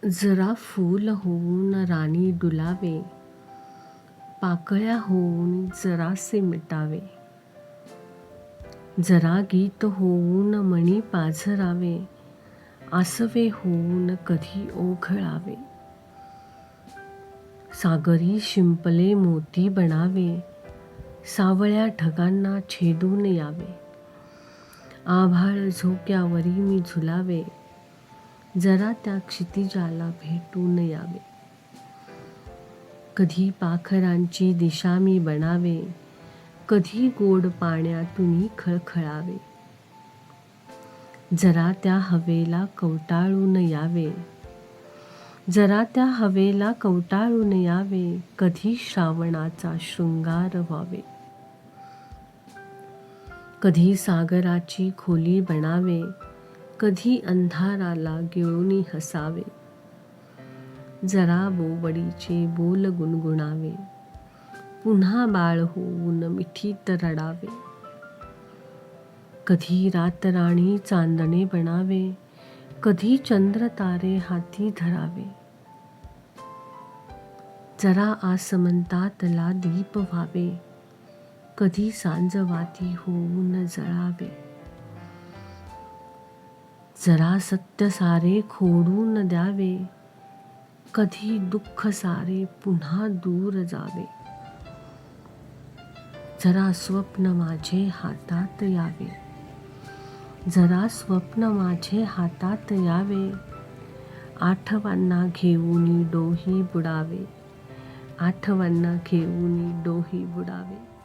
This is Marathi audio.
जरा फूल होऊन राणी डुलावे, पाकळ्या होऊन जरासे मिटावे. जरा गीत होऊन मणी पाझरावे, आसवे होऊन कधी ओघळावे. सागरी शिंपले मोती बनावे, सावळ्या ढगांना छेदून यावे. आभाळ झोक्यावरी मी झुलावे, जरा त्या क्षितिजाला भेटून यावे. कधी पाखरांची दिशा मी बनावे, कधी गोड पाण्यातून खळखळावे. जरा त्या हवेला कवटाळून यावे, जरा त्या हवेला कवटाळून यावे. कधी श्रावणाचा शृंगार व्हावे, कधी सागराची खोली बनावे, कधी अंधाराला गिळून हसावे. जरा बोबडीचे बोल गुणगुणावे, पुन्हा बाळ होऊन मिठीत रडावे. कधी रातराणी चांदणे बनावे, कधी चंद्र तारे हाती धरावे. जरा आसमंतातला दीप व्हावे, कधी सांजवाती होऊन जळावे. जरा सत्य सारे खोडून द्यावे, कधी दुःख सारे पुन्हा दूर जावे. जरा स्वप्न माझे हातात यावे, जरा स्वप्न माझे हातात यावे. आठवांना घेऊन डोही बुडावे, आठवांना घेऊन डोही बुडावे.